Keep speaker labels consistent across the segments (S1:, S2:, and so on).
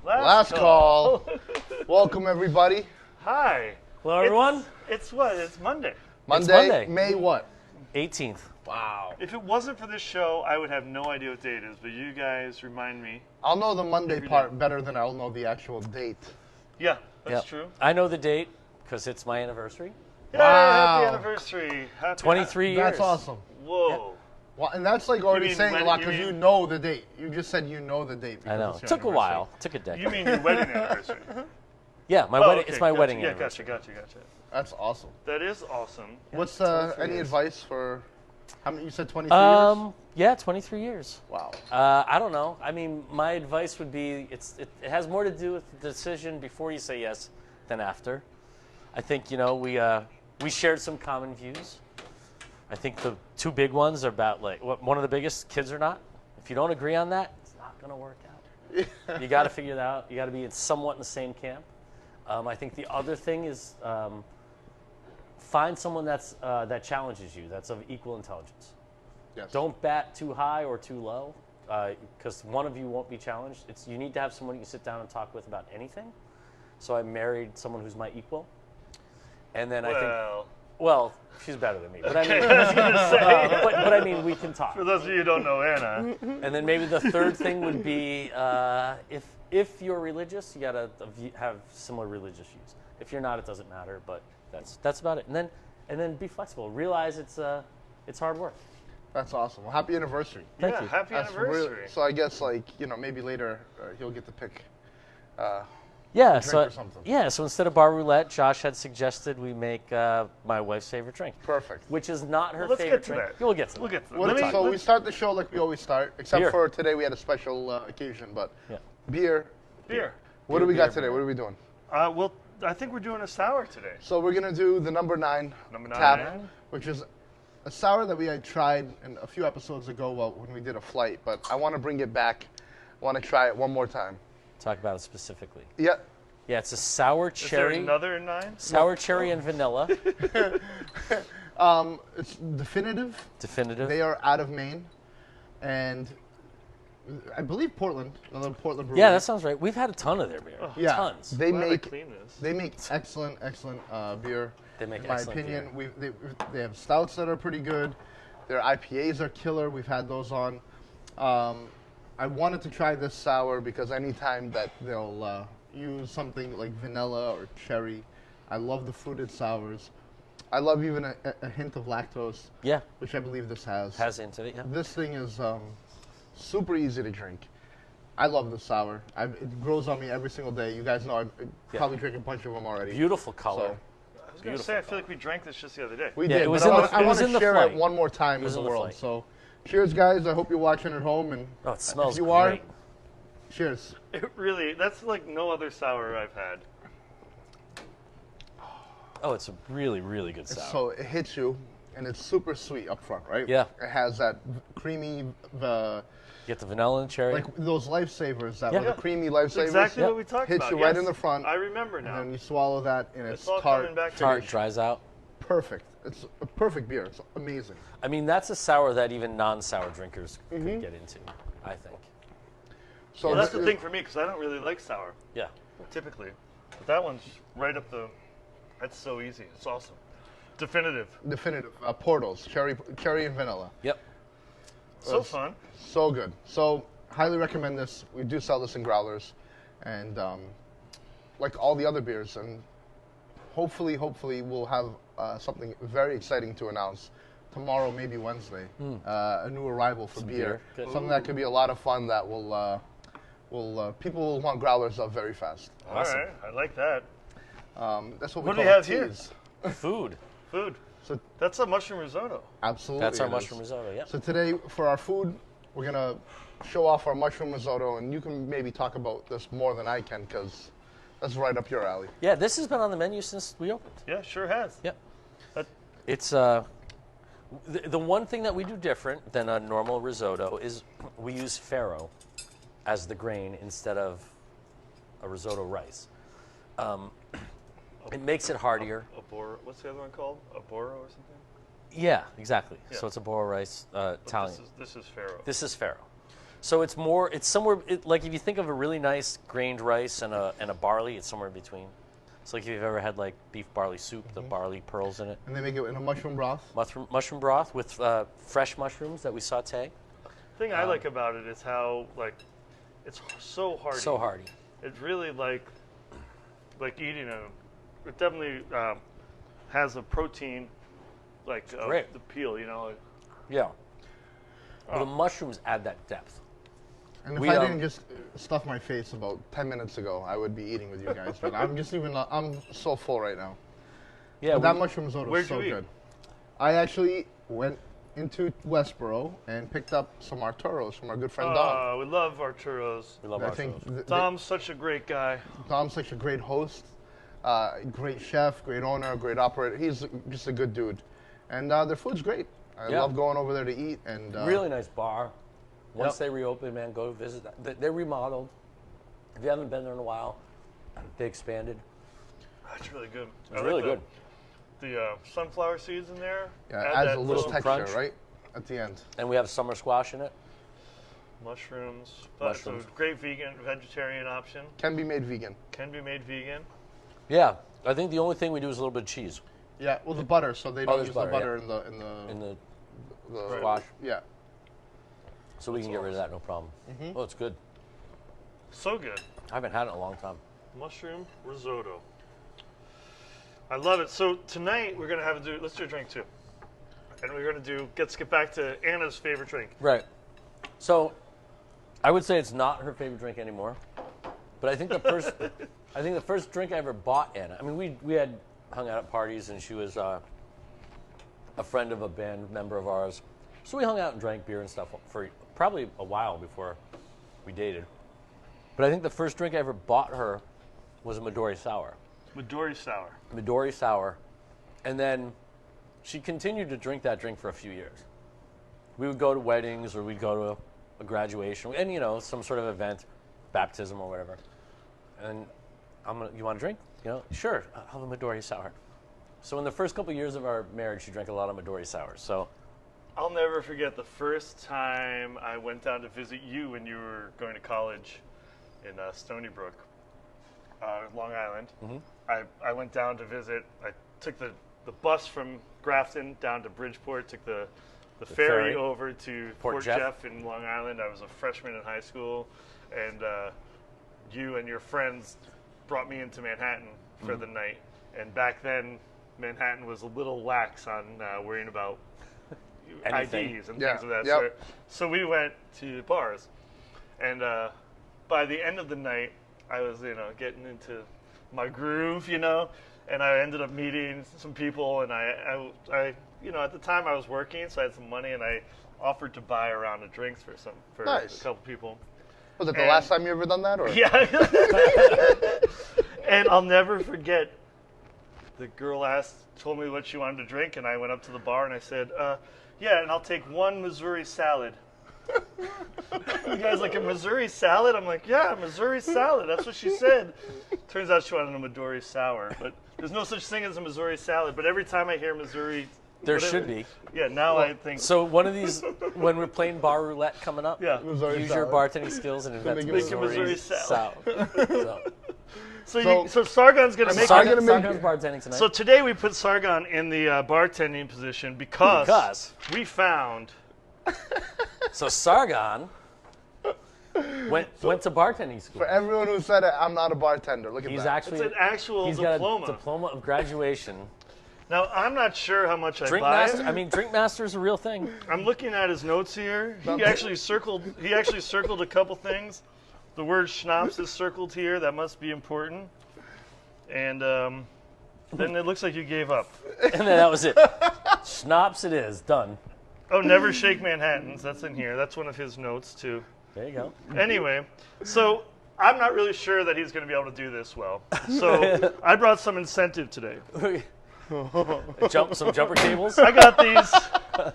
S1: Last call. Welcome, everybody.
S2: Hi.
S3: Hello, everyone.
S2: It's what? It's Monday.
S1: Monday, May what?
S3: 18th.
S1: Wow.
S2: If it wasn't for this show, I would have no idea what day it is, but you guys remind me.
S1: I'll know the Monday
S2: Every
S1: part
S2: day.
S1: better than I'll know the actual date.
S2: Yeah, that's
S3: Yep.
S2: true.
S3: I know the date because it's my anniversary.
S2: Yay,
S1: Wow.
S2: happy anniversary. Happy
S3: 23 years.
S1: That's awesome.
S2: Whoa.
S1: Well, and that's like already
S2: mean
S1: saying a
S2: when-
S1: lot
S2: you
S1: because
S2: mean-
S1: you know the date. You just said you know the date.
S3: I know.
S1: because
S3: It
S1: it's your
S3: took a
S1: anniversary.
S3: while. It took a decade.
S2: You mean your wedding anniversary?
S3: Yeah, my
S2: Oh,
S3: wedding.
S2: okay,
S3: It's my
S2: gotcha.
S3: wedding
S2: Yeah,
S3: anniversary.
S2: gotcha.
S1: That's awesome.
S2: That is awesome.
S1: What's
S3: 23
S1: any
S3: years.
S1: advice for? How many? You said 23 years.
S3: Yeah, 23 years.
S1: Wow.
S3: I don't know. I mean, my advice would be it has more to do with the decision before you say yes than after. I think we shared some common views. I think the two big ones are about one of the biggest, kids or not. If you don't agree on that, it's not going to work out. You got to figure it out. You got to be somewhat in the same camp. I think the other thing is find someone that challenges you, that's of equal intelligence.
S1: Yes.
S3: Don't bat too high or too low, because one of you won't be challenged. You need to have someone you can sit down and talk with about anything. So I married someone who's my equal, and then I think, well, she's better than me. But
S2: Okay,
S3: I mean,
S2: I was gonna say.
S3: but I mean, we can talk.
S2: For those of you who don't know Anna,
S3: And then maybe the third thing would be if you're religious, you gotta have similar religious views. If you're not, it doesn't matter. But that's about it. And then be flexible. Realize it's hard work.
S1: That's awesome. Well, happy anniversary.
S3: Thank
S2: yeah,
S3: you.
S2: happy
S1: That's
S2: anniversary.
S1: really- so I guess maybe later he'll get to pick.
S3: Yeah.
S1: drink or something.
S3: So instead of bar roulette, Josh had suggested we make my wife's favorite drink,
S1: Perfect.
S3: which is not her
S2: Well, let's
S3: favorite
S2: get to
S3: drink.
S2: that.
S3: We'll get to that.
S2: We'll get to that.
S1: What-
S2: Let me-
S1: so we
S2: let's-
S1: start the show like we always start, except
S3: Beer.
S1: for today we had a special occasion. But
S3: Yeah.
S1: beer.
S2: Beer.
S1: What do we got
S3: beer,
S1: today?
S3: beer.
S1: What are we doing?
S2: Well, I think we're doing a sour today.
S1: So we're gonna do the number 9
S2: Number
S1: tap,
S2: 9.
S1: which is a sour that we had tried a few episodes ago when we did a flight. But I want to bring it back. I want to try it one more time.
S3: Talk about it specifically.
S1: Yeah.
S3: Yeah, it's a sour
S2: Is there
S3: cherry.
S2: another 9?
S3: Sour cherry and vanilla.
S1: It's definitive.
S3: Definitive.
S1: They are out of Maine, and I believe Portland. Another Portland brewery.
S3: Yeah, that sounds right. We've had a ton of their beer.
S1: Yeah.
S3: Tons.
S1: They
S2: Glad I
S1: make
S2: cleaned this.
S1: They make excellent beer.
S3: They make
S1: in my
S3: excellent
S1: opinion. They have stouts that are pretty good. Their IPAs are killer. We've had those on. I wanted to try this sour because anytime that they'll use something like vanilla or cherry, I love the fruited sours. I love even a hint of lactose,
S3: Yeah,
S1: which I believe this has.
S3: has into it. Yeah.
S1: This thing is super easy to drink. I love the sour. It grows on me every single day. You guys know I probably drink a bunch of them already.
S3: Beautiful color.
S1: So-
S2: I was going to say, I feel like we drank this just the other day.
S1: We
S3: Yeah,
S1: did.
S3: it was
S1: but
S3: in
S1: I
S3: the-
S1: want- I
S3: it was
S1: want
S3: in the
S1: to share
S3: flight.
S1: it one more time
S3: It
S1: with
S3: was
S1: the
S3: in the
S1: world.
S3: flight.
S1: So, cheers, guys. I hope you're watching at home, and
S3: Oh, it smells
S1: if you
S3: great.
S1: are, cheers.
S2: It really, that's like no other sour I've had.
S3: Oh, it's a really, really good sour.
S1: So it hits you, and it's super sweet up front, right?
S3: Yeah.
S1: It has that creamy,
S3: Get the vanilla and cherry.
S1: like those lifesavers, that
S3: Yeah.
S1: little creamy
S2: That's
S1: lifesavers.
S2: exactly
S3: Yep.
S2: what we talked
S1: Hits
S2: about.
S1: you right
S2: Yes.
S1: in the front,
S2: I remember
S1: And
S2: now.
S1: then you swallow that, and it's
S2: all
S1: tart.
S2: coming back to
S3: Tart
S2: me.
S3: dries out.
S1: Perfect. It's a perfect beer. It's amazing.
S3: I mean, that's a sour that even non-sour drinkers could get into, I think.
S1: So
S2: Well, that's
S1: this
S2: the
S1: is-
S2: thing for me because I don't really like sour
S3: Yeah.
S2: typically. But that one's right up the. That's so easy. It's awesome. Definitive.
S1: definitive. Portals, cherry and vanilla.
S3: Yep.
S2: So fun.
S1: So good. So highly recommend this. We do sell this in growlers, and like all the other beers, and hopefully we'll have something very exciting to announce tomorrow, maybe Wednesday. A new arrival for beer.
S3: beer. Good.
S1: Something that could be a lot of fun. That will people will want growlers of very fast.
S3: Awesome.
S2: All right. I like that.
S1: That's what we
S2: What do
S1: call
S2: we have here?
S1: teas.
S3: Food.
S2: Food.
S1: So
S2: That's a mushroom risotto.
S1: absolutely,
S3: That's our
S1: it is.
S3: mushroom risotto. Yep.
S1: So today, for our food, we're gonna show off our mushroom risotto, and you can maybe talk about this more than I can, because that's right up your alley.
S3: Yeah, this has been on the menu since we opened.
S2: Yeah, sure has.
S3: Yep.
S2: That-
S3: It's the one thing that we do different than a normal risotto is we use farro as the grain instead of a risotto rice. It makes it heartier.
S2: What's the other one called? A boro or something?
S3: Yeah, exactly.
S2: Yeah.
S3: So it's a boa rice
S2: But
S3: Italian.
S2: This is farro.
S3: This is farro. So it's more. It's somewhere like if you think of a really nice grained rice and a barley, it's somewhere in between. It's like if you've ever had like beef barley soup, the barley pearls in it.
S1: And they make it in a mushroom broth.
S3: Mushroom broth with fresh mushrooms that we saute.
S2: The thing I like about it is how like it's so hearty.
S3: So hearty.
S2: It's really like eating a. It definitely has a protein, like
S3: great.
S2: the peel. You know. Like,
S3: Yeah. Well, the mushrooms add that depth.
S1: And if I didn't just stuff my face about 10 minutes ago, I would be eating with you guys. But I'm so full right now.
S3: Yeah.
S1: But that mushroom risotto
S2: where'd
S1: is so
S2: you eat?
S1: good. I actually went into Westboro and picked up some Arturos from our good friend Dom.
S2: We love Arturos.
S3: We love
S1: I
S3: our
S1: think
S3: shows.
S2: Dom's such a great guy.
S1: Dom's such a great host, great chef, great owner, great operator. He's just a good dude. And their food's great. I love going over there to eat. And
S3: Really nice bar. Once they reopen, man, go visit that. They're remodeled. If you haven't been there in a while, they expanded.
S2: That's really good.
S3: It's really good.
S2: The sunflower seeds in there.
S1: yeah,
S2: add
S1: adds a
S2: that
S1: little texture,
S3: crunch.
S1: right? At the end.
S3: And we have summer squash in it.
S2: Mushrooms.
S3: Mushrooms.
S2: It's a great vegetarian option.
S1: Can be made vegan.
S2: Can be made vegan.
S3: Yeah, I think the only thing we do is a little bit of cheese
S1: Yeah, well, the butter, so they don't
S3: there's
S1: use
S3: butter,
S1: the butter
S3: yeah.
S1: in the
S3: in the squash,
S1: yeah.
S3: so we can get rid of that, no problem. Oh, it's good.
S2: So good.
S3: I haven't had it in a long time.
S2: Mushroom risotto. I love it. So tonight we're gonna let's do a drink too, and we're gonna get back to Anna's favorite drink.
S3: Right. So, I would say it's not her favorite drink anymore, but I think the first drink I ever bought Anna. I mean, we had hung out at parties, and she was a friend of a band member of ours, so we hung out and drank beer and stuff for probably a while before we dated. But I think the first drink I ever bought her was a Midori Sour.
S2: Midori sour.
S3: Midori Sour. And then she continued to drink that drink for a few years. We would go to weddings or we'd go to a graduation and, you know, some sort of event, baptism or whatever. And you want a drink? You know, sure, I'll have a Midori Sour. So in the first couple of years of our marriage, she drank a lot of Midori Sours. So
S2: I'll never forget the first time I went down to visit you when you were going to college in Stony Brook, Long Island. I went down to visit. I took the bus from Grafton down to Bridgeport, took the ferry over to Port Jeff in Long Island. I was a freshman in high school, and you and your friends brought me into Manhattan for the night. And back then, Manhattan was a little lax on worrying about IDs and things of that sort. So we went to bars, and by the end of the night, I was, getting into my groove, and I ended up meeting some people, and I at the time I was working, so I had some money, and I offered to buy a round of drinks for
S1: Nice.
S2: a couple people.
S1: Was it the last time you ever done that? Or?
S2: Yeah. And I'll never forget, the girl told me what she wanted to drink, and I went up to the bar and I said, yeah, and I'll take one Missouri salad. You guys like a Missouri salad? I'm like, yeah, Missouri salad. That's what she said. Turns out she wanted a Midori sour, but there's no such thing as a Missouri salad. But every time I hear Missouri,
S3: there should be.
S2: Yeah, now I think.
S3: So one of these, when we're playing bar roulette coming up,
S1: Missouri
S3: use your
S1: salad.
S3: bartending skills and invent
S1: Make a
S3: Missouri
S2: Missouri
S3: salad.
S2: So Sargon's going to make
S1: Sargon-
S2: it.
S3: Sargon's bartending tonight.
S2: So today we put Sargon in the bartending position because we found.
S3: So Sargon went to bartending school.
S1: For everyone who said it, I'm not a bartender. Look at
S3: He's
S1: that.
S3: actually
S2: It's an actual
S3: he's
S2: diploma.
S3: got a diploma of graduation.
S2: Now I'm not sure how much I buy it.
S3: Drinkmaster. I mean, Drinkmaster is a real thing.
S2: I'm looking at his notes here. He actually circled a couple things. The word schnapps is circled here. That must be important. And then it looks like you gave up.
S3: And then that was it. Schnapps it is. Done.
S2: Oh, never shake Manhattans. That's in here. That's one of his notes, too.
S3: There you go.
S2: Anyway, so I'm not really sure that he's going to be able to do this well. So I brought some incentive today.
S3: Some jumper cables.
S2: I got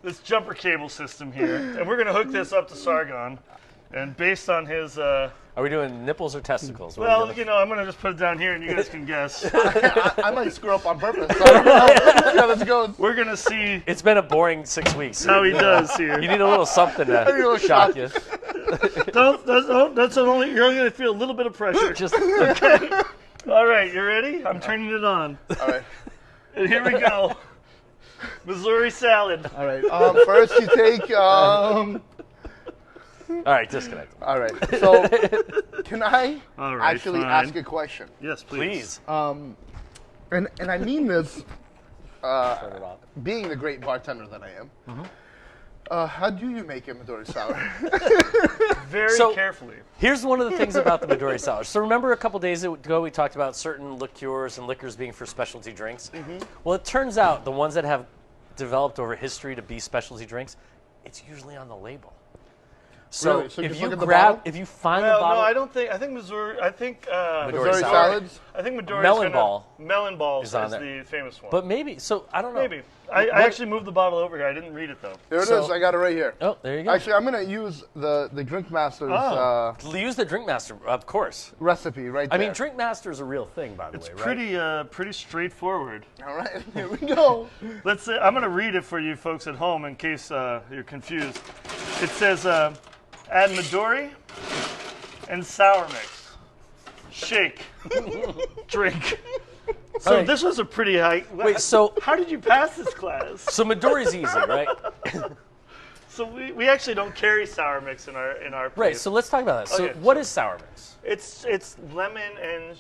S2: this jumper cable system here, and we're going to hook this up to Sargon. And based on his,
S3: Are we doing nipples or testicles? What are we
S2: well,
S3: doing?
S2: you know, I'm going to just put it down here and you guys can guess.
S1: I might screw up on purpose. So, yeah, let's go.
S2: We're going to see
S3: It's been a boring 6 weeks.
S2: how he does here.
S3: You need a little something
S1: need a little
S3: to shock
S1: shock.
S3: you.
S2: That's only, you're only going to feel a little bit of pressure.
S3: Just
S2: All right, you ready? I'm turning it on.
S1: All right.
S2: And here we go. Missouri salad.
S1: All right. First, you take.
S3: all right, disconnect.
S1: All right. So, can I
S2: All right,
S1: actually
S2: fine.
S1: ask a question?
S2: Yes, please.
S3: Please.
S1: And I mean this,
S3: Turn it off.
S1: being the great bartender that I am. How do you make a Midori sour?
S2: Very
S3: So-
S2: carefully.
S3: Here's one of the things about the Midori sour. So remember a couple days ago we talked about certain liqueurs and liquors being for specialty drinks? Well, it turns out the ones that have developed over history to be specialty drinks, it's usually on the label. So,
S1: Really? So
S3: if
S1: just
S3: you
S1: look at the
S3: grab,
S1: bottle?
S3: if you find
S2: Well,
S3: the bottle,
S2: no, I don't think. I think Missouri. I think
S1: Midori
S3: sour.
S1: salads?
S2: I think Midori's
S3: Melon
S2: gonna,
S3: Ball
S2: Melon Ball
S3: is
S2: is,
S3: on there.
S2: the famous one.
S3: but maybe. So I don't know.
S2: maybe. I actually moved the bottle over here. I didn't read it though.
S1: There it
S3: So-
S1: is. I got it right here.
S3: Oh, there you go.
S1: Actually, I'm going to use the Drinkmaster's
S3: Use the Drinkmaster, of course.
S1: recipe right
S3: I
S1: there.
S3: mean, Drinkmaster is a real thing, by the
S2: It's
S3: way, right?
S2: pretty straightforward.
S1: All right, here we go.
S2: Let's say I'm going to read it for you folks at home in case you're confused. It says, add Midori and sour mix. Shake. Drink. So
S3: Alright.
S2: this was a pretty high.
S3: Wait, so
S2: How did you pass this class?
S3: so Midori's easy, right?
S2: So we actually don't carry sour mix in our
S3: Right.
S2: place.
S3: So let's talk about that. So
S2: Okay,
S3: what is sour mix?
S2: It's lemon and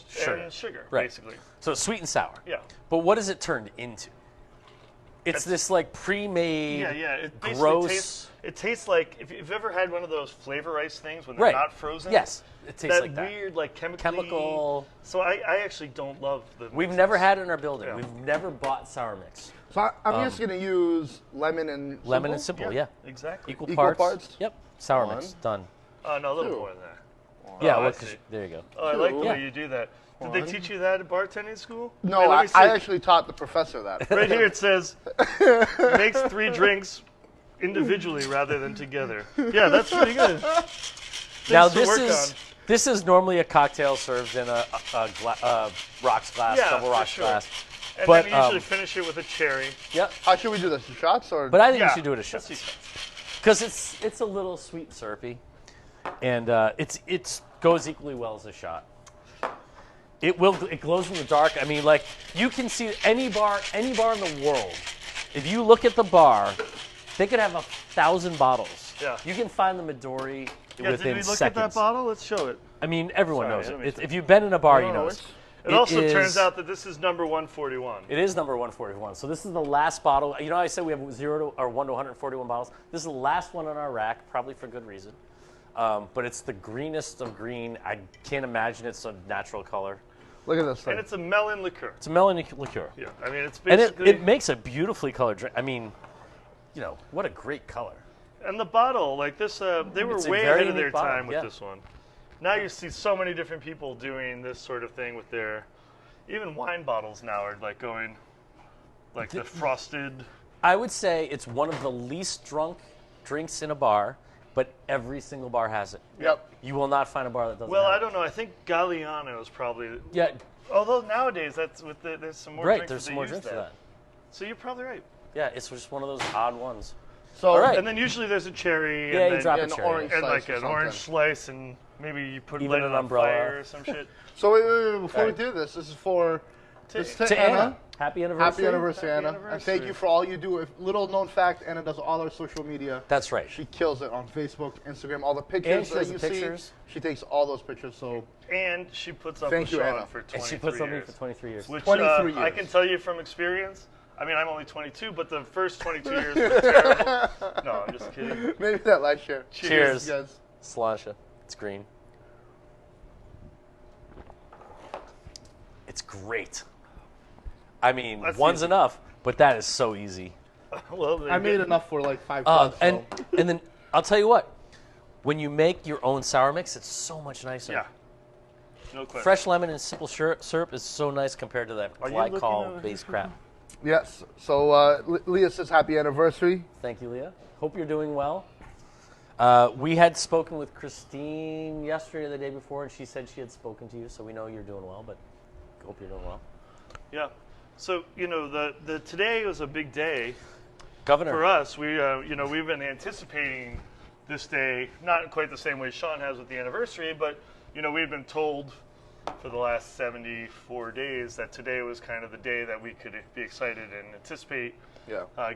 S2: sugar
S3: Right.
S2: basically.
S3: So it's sweet and sour.
S2: Yeah.
S3: But what is it turned into? It's this like pre-made.
S2: Yeah. It basically
S3: gross.
S2: tastes. It tastes like if you've ever had one of those flavor ice things when they're
S3: Right.
S2: not frozen.
S3: Yes, it tastes
S2: That
S3: like that.
S2: weird like
S3: Chemical.
S2: So I actually don't love the.
S3: We've
S2: mixes.
S3: never had it in our building.
S2: Yeah.
S3: We've never bought sour mix.
S1: So I'm just going to use lemon and
S3: Lemon and
S1: simple.
S3: simple, yeah.
S2: Exactly.
S3: Equal
S1: Equal
S3: parts.
S1: parts?
S3: Yep. Sour
S1: One.
S3: mix done.
S2: Oh no, a little
S1: Two.
S2: more than that.
S3: Yeah.
S2: I
S3: Well,
S2: see.
S3: there you go.
S2: Oh, I like the
S1: Two.
S2: way you do that. Did they
S1: One.
S2: teach you that at bartending school?
S1: No,
S2: Wait, let
S1: I
S2: me see.
S1: actually taught the professor that.
S2: Right here it says makes 3 drinks individually rather than together. Yeah, that's pretty good.
S3: Now
S2: Things to work on.
S3: this is normally a cocktail served in a rocks glass,
S2: Yeah,
S3: double
S2: for
S3: rocks
S2: sure.
S3: glass.
S2: And
S3: But,
S2: then you usually
S3: um,
S2: finish it with a cherry.
S3: Yep.
S1: How should we do this? Shots or?
S3: But I think
S2: Yeah.
S3: you should do it a shot
S2: Let's see.
S3: because it's a little sweet syrupy, and it goes equally well as a shot. It glows in the dark. I mean, like you can see any bar in the world. If you look at the bar, they could have 1,000 bottles.
S2: Yeah.
S3: You can find the Midori
S2: Yeah,
S3: within
S2: did we look
S3: seconds.
S2: at that bottle? Let's show it.
S3: I mean, everyone
S2: Sorry,
S3: knows
S2: let me
S3: it.
S2: see.
S3: If you've been in a bar,
S1: No,
S3: you
S1: no,
S3: know
S1: it's-
S2: It also
S3: is-
S2: turns out that this is number 141.
S3: It is number 141. So this is the last bottle. You know, I said we have 1 to 141 bottles. This is the last one on our rack, probably for good reason. But it's the greenest of green. I can't imagine it's a natural color.
S1: Look at this thing.
S2: And it's a melon liqueur.
S3: It's a melon liqueur.
S2: Yeah, I mean it's
S3: And
S2: basically.
S3: it makes a beautifully colored drink. I mean, you know, what a great color.
S2: and the bottle, like this, they were
S3: It's a
S2: way
S3: very
S2: ahead of their
S3: unique bottle,
S2: time with
S3: yeah.
S2: this one. Now you see so many different people doing this sort of thing with their, even wine bottles now are like going, like the frosted.
S3: I would say it's one of the least drunk drinks in a bar, but every single bar has it.
S1: Yep.
S3: You will not find a bar that doesn't
S2: Well,
S3: have
S2: I
S3: it.
S2: don't know. I think Galliano is probably.
S3: Yeah,
S2: Although nowadays that's with there's some more
S3: right.
S2: drinks.
S3: There's
S2: that
S3: some more
S2: use
S3: drinks for that.
S2: So you're probably right.
S3: Yeah, it's just one of those odd ones.
S1: So,
S3: All right.
S2: And then usually there's a cherry.
S3: Yeah,
S2: and
S3: you
S2: then,
S3: drop a
S1: an
S3: cherry.
S1: orange
S2: and
S1: slice
S2: like
S1: or
S2: an
S1: something.
S2: orange slice, and maybe you put
S3: Even
S2: light
S3: an
S2: it on
S3: umbrella.
S2: fire or some shit.
S1: So wait, before
S3: Right.
S1: we do this is for this
S2: To-
S3: To Anna, happy anniversary.
S1: Happy anniversary,
S2: Happy
S1: Anna. And thank
S2: anniversary.
S1: you for all you do. Little known fact, Anna does all our social media.
S3: That's right.
S1: She kills it on Facebook, Instagram, all the pictures
S3: And she
S1: that
S3: does
S1: you
S3: the pictures.
S1: see. She takes all those pictures. So
S2: And she puts up
S1: Thank
S2: with
S1: you,
S2: Shawn
S1: Anna.
S2: for
S3: And
S2: 23
S3: she puts up with me
S2: years.
S3: for 23 years.
S2: Which
S1: 23
S2: I
S1: years.
S2: can tell you from experience. I mean, I'm only 22, but the first 22 years were terrible. No, I'm just kidding.
S1: maybe that last year.
S3: Cheers.
S1: Guys.
S3: Slasha. It's green. It's great. I mean,
S2: That's
S3: one's
S2: easy.
S3: enough, but that is so easy.
S2: Well, they
S1: I made
S2: get-
S1: enough for like 5 cups.
S3: And
S1: so.
S3: and then I'll tell you what, when you make your own sour mix, it's so much nicer.
S2: Yeah. No question.
S3: Fresh lemon and simple syrup is so nice compared to that
S2: Are you looking
S3: glycol-based crap.
S1: Yes. So Leah says happy anniversary.
S3: Thank you, Leah. Hope you're doing well. We had spoken with Christine yesterday or the day before, and she said she had spoken to you, so we know you're doing well, but hope you're doing well.
S2: Yeah. So, the today was a big day.
S3: Governor.
S2: For us. We've been anticipating this day, not quite the same way Shawn has with the anniversary, but, we've been told for the last 74 days that today was kind of the day that we could be excited and anticipate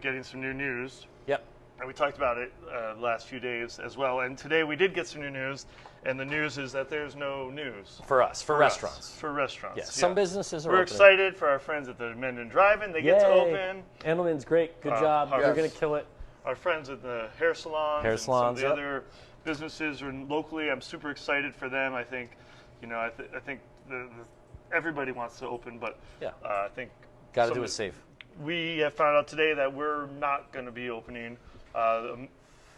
S2: getting some new news.
S3: Yep.
S2: And we talked about it the last few days as well. And today we did get some new news, and the news is that there's no news.
S3: For us, for restaurants.
S2: For restaurants.
S3: Yeah, some businesses are
S2: We're
S3: opening.
S2: excited for our friends at the Menden Drive-In. They get to open.
S3: Endelman's great. Good job. They're going to kill it.
S2: Our friends at the hair salons.
S3: Hair salons,
S2: and some of the other businesses are locally. I'm super excited for them. I think, I think everybody wants to open, but I think
S3: got to do it safe.
S2: We have found out today that we're not going to be opening.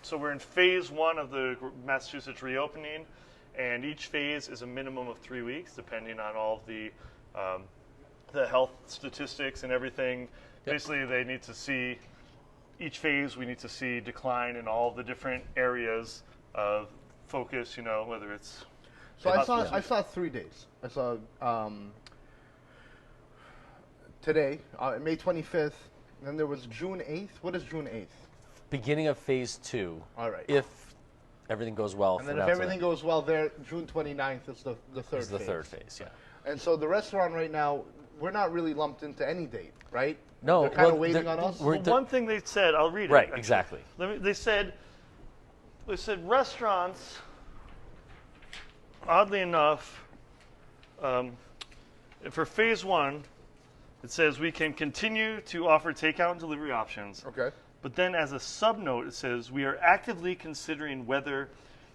S2: So we're in phase 1 of the Massachusetts reopening, and each phase is a minimum of 3 weeks, depending on all of the health statistics and everything. Yep. Basically, they need to see each phase. We need to see decline in all the different areas of focus. Whether it's
S1: I saw 3 days. I saw today, May 25th. Then there was June 8th. What is June 8th?
S3: Beginning of phase 2.
S1: All right.
S3: If everything goes well.
S1: And then if everything goes well there, June 29th is the third phase.
S3: Is the third phase, yeah.
S1: And so the restaurant right now, we're not really lumped into any date, right?
S3: No.
S1: They're kind of waiting on us.
S2: Well, one thing they said, I'll read it.
S3: Right,
S2: actually.
S3: exactly.
S2: They said restaurants, oddly enough, for phase 1, it says we can continue to offer takeout and delivery options.
S1: Okay.
S2: But then as a sub-note, it says, we are actively considering whether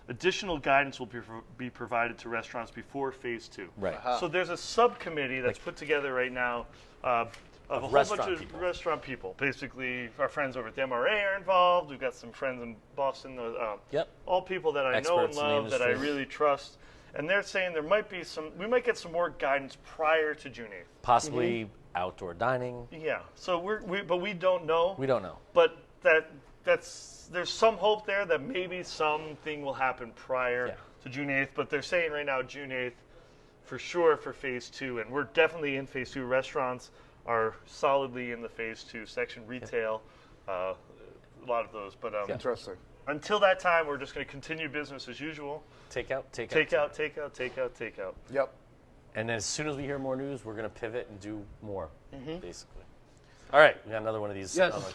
S2: additional guidance will be provided to restaurants before phase 2.
S3: Right.
S2: So there's a subcommittee that's put together right now of a whole bunch of restaurant people. Basically, our friends over at the MRA are involved. We've got some friends in Boston. All people that I know and love, that I really trust. And they're saying we might get some more guidance prior to June 8th.
S3: Possibly outdoor dining.
S2: Yeah. So but we don't know.
S3: We don't know.
S2: But there's some hope there that maybe something will happen prior to June 8th. But they're saying right now June 8th for sure for phase 2, and we're definitely in phase 2. Restaurants are solidly in the phase 2 section. Retail, a lot of those. But
S1: interesting.
S2: Until that time, we're just going to continue business as usual.
S3: Takeout.
S1: Yep.
S3: And as soon as we hear more news, we're going to pivot and do more, basically. All right, we got another one of these.
S1: Yes.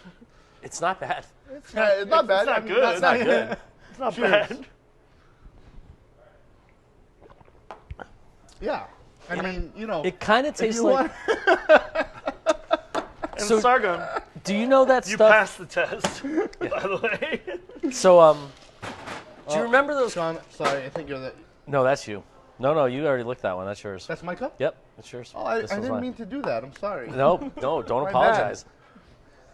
S3: It's not bad.
S1: It's not bad.
S2: It's not good.
S3: It's not good.
S2: It's not bad.
S1: Yeah. I mean,
S3: It kind of tastes like...
S2: And so, Sargon,
S3: do you know that
S2: you
S3: stuff?
S2: passed the test, by the way.
S3: So, do you remember those...
S1: Shawn, sorry, I think you're the...
S3: No, that's you. No, you already licked that one. That's yours.
S1: That's my cup?
S3: Yep, that's yours.
S1: Oh, I didn't mean to do that. I'm sorry.
S3: No, don't apologize.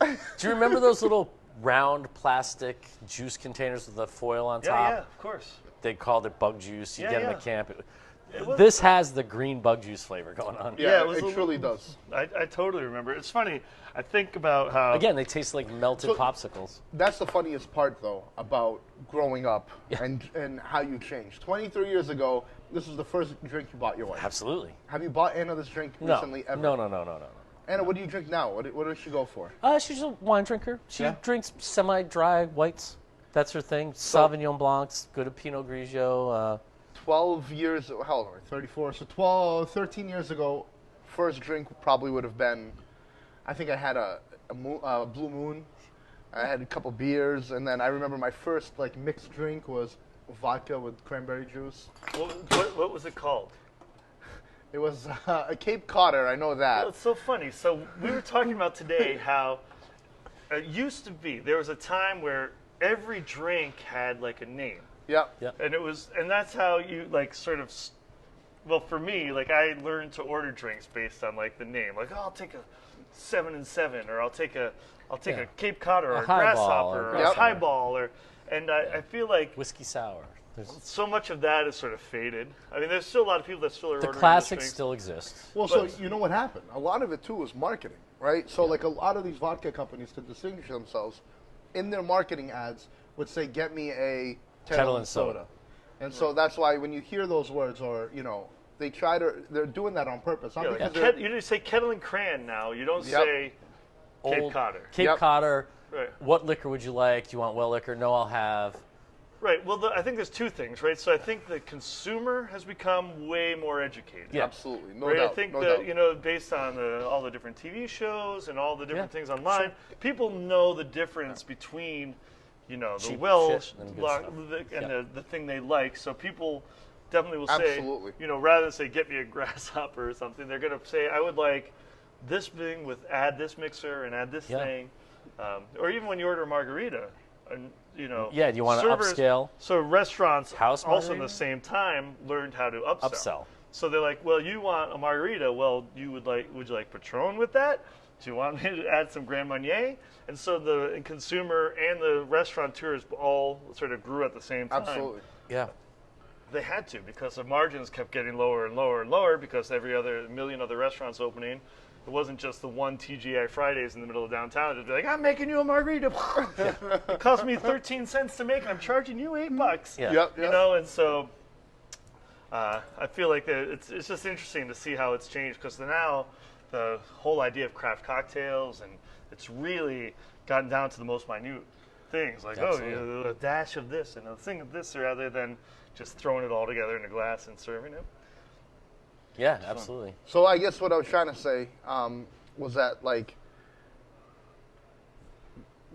S3: Do you remember those little round plastic juice containers with the foil on top?
S2: Yeah, of course.
S3: They called it bug juice. You get them at camp.
S2: This
S3: has the green bug juice flavor going on.
S1: Yeah, it truly does.
S2: I totally remember. It's funny. I think about how...
S3: Again, they taste like melted popsicles.
S1: That's the funniest part, though, about growing up and how you changed. 23 years ago, this was the first drink you bought your wife.
S3: Absolutely.
S1: Have you bought Anna this drink recently ever?
S3: No.
S1: Anna, what do you drink now? What does she go for?
S3: She's a wine drinker. She drinks semi-dry whites. That's her thing. Sauvignon Blancs, good at Pinot Grigio.
S1: 12 years, how old are we? 34. So 13 years ago, first drink probably would have been, I think I had a Blue Moon. I had a couple beers, and then I remember my first mixed drink was vodka with cranberry juice.
S2: What was it called?
S1: It was a Cape Codder, I know that.
S2: Well, it's so funny. So we were talking about today how it used to be, there was a time where every drink had a name.
S1: Yeah.
S2: And that's how you well, for me, I learned to order drinks based on the name. I'll take a 7 and 7, or I'll take a Cape Codder, or a Grasshopper, or a Highball, and I feel like
S3: whiskey sour.
S2: So much of that is sort of faded. I mean, there's still a lot of people that still are ordering
S3: the classics
S2: drinks.
S3: still exist.
S1: Well, so you know what happened? A lot of it too was marketing, right? So a lot of these vodka companies, to distinguish themselves, in their marketing ads would say, "Get me a
S3: Kettle and soda.
S1: And so that's why when you hear those words, or they're doing that on purpose. Not
S2: Yeah,
S1: because
S2: like you just say Kettle and Cran now. You don't say Cape
S3: Old
S2: Codder.
S3: Cape Codder.
S2: Right.
S3: What liquor would you like? Do you want well liquor? No, I'll have.
S2: Right. Well, I think there's two things, right? So I think the consumer has become way more educated.
S3: Yeah.
S1: Absolutely, no
S2: Right?
S1: doubt.
S2: I think
S1: no
S2: that
S1: doubt.
S2: based on all the different TV shows and all the different
S3: Yeah,
S2: things online, people know the difference between, the
S3: Cheap
S2: well
S3: shit and good stuff.
S2: and the thing they like. So people definitely will
S1: Absolutely.
S2: say, rather than say get me a grasshopper or something, they're going to say I would like this thing with add this mixer and add this thing, or even when you order a margarita. And,
S3: Yeah, do you want to
S2: servers-
S3: upscale?
S2: So restaurants
S3: House
S2: also in
S3: margarita?
S2: the same time learned how to upsell.
S3: Upsell.
S2: So they're like, well, you want a margarita. Well, would you like Patron with that? Do you want me to add some Grand Marnier? And so the consumer and the restaurateurs all sort of grew at the same time.
S1: Absolutely.
S3: Yeah.
S2: They had to, because the margins kept getting lower and lower and lower because every other million other restaurants opening. It wasn't just the one TGI Fridays in the middle of downtown. It'd be like, I'm making you a margarita. It cost me 13 cents to make, and I'm charging you $8.
S3: Yeah.
S1: Yep.
S2: And so I feel like it's just interesting to see how it's changed, because now the whole idea of craft cocktails, and it's really gotten down to the most minute things, like a dash of this and a thing of this, rather than just throwing it all together in a glass and serving it.
S3: Yeah, absolutely.
S1: So I guess what I was trying to say was that, like,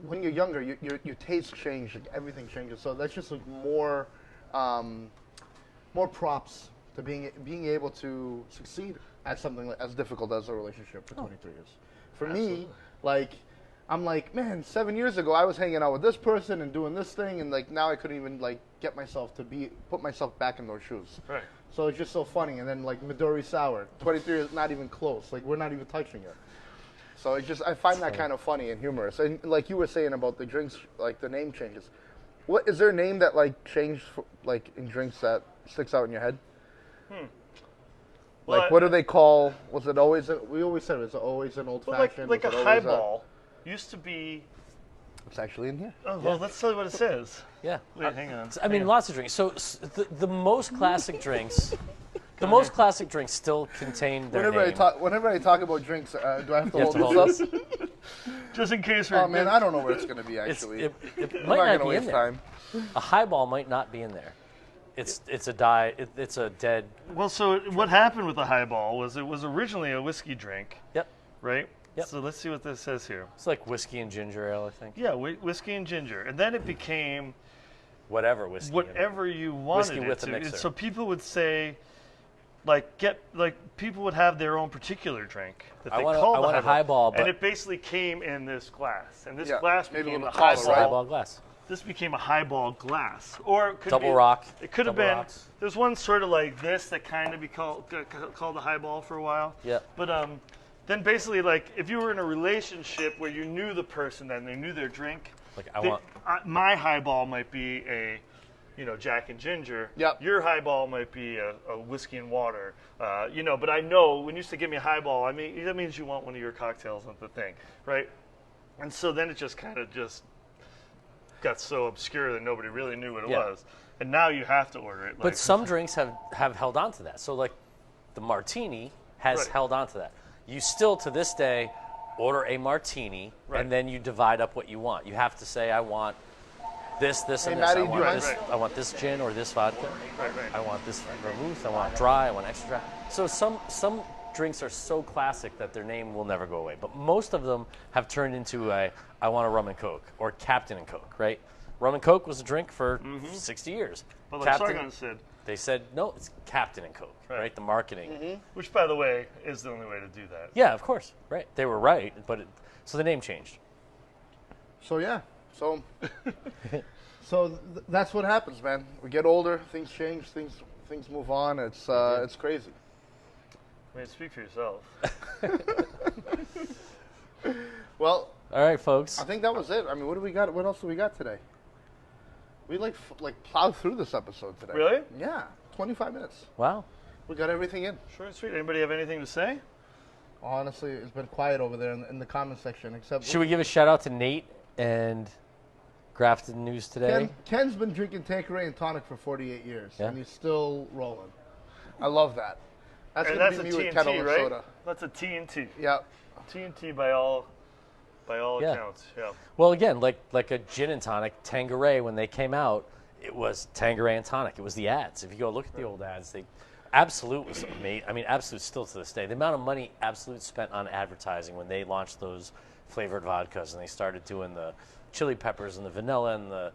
S1: when you're younger, your tastes change, like, everything changes. So that's just like more props to being able to succeed at something as difficult as a relationship for 23 years. For me, like, I'm like, man, 7 years ago I was hanging out with this person and doing this thing, and like now I couldn't even like get myself to put myself back in those shoes.
S2: Right.
S1: So it's just so funny. And then like Midori Sour, 23 is not even close. Like we're not even touching it. So it's just, I find that kind of funny and humorous. And like you were saying about the drinks, like the name changes. What is there a name that like changed like in drinks that sticks out in your head?
S2: Well,
S1: Like what do they call? Was it always? We always said it was always an old fashioned.
S2: Like a highball used to be.
S1: It's actually in here.
S2: Oh well, let's tell you what it says.
S3: Yeah.
S2: Wait, hang on.
S3: I mean, lots of drinks. So the most classic drinks, the most classic drinks still contain their name.
S1: Whenever I talk about drinks, do I have to
S3: You have
S1: hold
S3: to
S1: this
S3: hold
S1: up?
S2: Just in case we're.
S1: Oh man, I don't know where it's going to be actually.
S3: It
S1: I'm
S3: might
S1: not
S3: not
S1: going to
S3: be in
S1: waste
S3: there.
S1: time.
S3: A highball might not be in there. It's a die. It's a dead.
S2: Well, so what happened with the highball was it was originally a whiskey drink,
S3: Yep.
S2: right?
S3: Yep.
S2: So let's see what this says here.
S3: It's like whiskey and ginger ale, I think.
S2: Yeah, whiskey and ginger, and then it became
S3: Whatever whiskey.
S2: whatever you wanted
S3: Whiskey
S2: it
S3: with a
S2: to.
S3: mixer.
S2: So people would say, people would have their own particular drink that
S3: I
S2: they
S3: want a-
S2: called
S3: I
S2: the
S3: want a highball, but-
S2: and it basically came in this glass, and this
S1: Yeah,
S2: glass
S1: maybe a
S2: became a
S1: little taller,
S3: It's a
S1: right?
S3: highball glass.
S2: This became a highball glass, or it could
S3: Double
S2: be,
S3: rock,
S2: It could have
S3: double
S2: been.
S3: rocks.
S2: There's one sort of like this that kind of be called a highball for a while.
S3: Yeah.
S2: But then basically, like if you were in a relationship where you knew the person, then they knew their drink.
S3: Like I want.
S2: My highball might be a, Jack and Ginger.
S1: Yep.
S2: Your highball might be a whiskey and water. But I know when you used to give me a highball, I mean that means you want one of your cocktails on the thing, right? And so then it just kind of got so obscure that nobody really knew what it
S3: Yeah.
S2: was. And now you have to order it.
S3: But some drinks have held on to that. So like the martini has
S2: Right.
S3: held on to that. You still to this day order a martini
S2: Right.
S3: and then you divide up what you want. You have to say I want this, this,
S1: Hey,
S3: and this.
S1: Maddie,
S3: I
S1: do
S3: want
S1: you mind-
S3: this.
S2: Right.
S3: I want this gin or this vodka.
S2: Right.
S3: I want this vermouth. I want dry. I want extra dry. So some drinks are so classic that their name will never go away. But most of them have turned into I want a rum and coke or Captain and Coke, right? Rum and Coke was a drink for 60 years.
S2: But like Sargon said,
S3: They said, no, it's Captain and Coke, right? The marketing.
S2: which by the way is the only way to do that.
S3: Yeah, of course, right. They were right, but so the name changed.
S1: So yeah, that's what happens, man. We get older, things change, things move on. It's crazy.
S2: I mean, speak for yourself.
S1: Well,
S3: All right, folks.
S1: I think that was it. I mean, what do we got? What else do we got today? We like plowed through this episode today.
S2: Really?
S1: Yeah, 25 minutes.
S3: Wow.
S1: We got everything in.
S2: Short and sweet. Anybody have anything to say?
S1: Honestly, it's been quiet over there in the comment section, except
S3: Should we give a shout out to Nate and Grafton News today.
S1: Ken's been drinking Tanqueray and tonic for 48 years,
S3: Yeah.
S1: and he's still rolling. I love that. That's
S2: And
S1: gonna
S2: that's
S1: be
S2: a
S1: me with
S2: TNT,
S1: kettle and
S2: right?
S1: soda.
S2: That's a TNT.
S1: Yep.
S2: TNT by all
S3: Yeah.
S2: accounts. Yeah.
S3: Well, again, like a gin and tonic, Tanqueray, when they came out, it was Tanqueray and tonic. It was the ads. If you go look at the old ads, Absolute was amazing. I mean, Absolute still to this day. The amount of money Absolute spent on advertising when they launched those flavored vodkas and they started doing the chili peppers and the vanilla and the,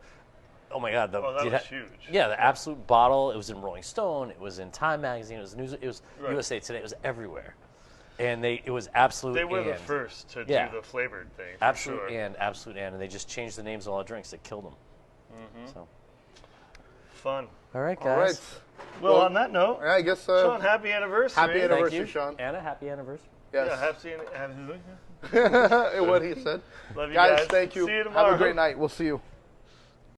S3: oh my God.
S2: That was huge.
S3: Yeah, the Absolute bottle. It was in Rolling Stone. It was in Time Magazine. It was News. It was
S2: Right.
S3: USA Today. It was everywhere. And it was Absolute.
S2: They were the
S3: and-
S2: first to
S3: Yeah.
S2: do the flavored thing. For
S3: Absolute
S2: sure.
S3: and Absolute and they just changed the names of all the drinks. They killed them. So,
S2: Fun.
S3: all right,
S1: All
S3: guys.
S1: right.
S2: Well,
S1: Well,
S2: on that note,
S1: I guess.
S2: Sean, happy anniversary.
S1: Happy
S3: Thank
S1: anniversary,
S3: you,
S1: Shawn.
S3: Anna. Happy anniversary.
S1: Yes.
S2: Yeah, happy
S1: What he said.
S2: Love you
S1: Guys,
S2: guys.
S1: thank you.
S2: See you
S1: Have
S2: tomorrow.
S1: a great night. We'll see you.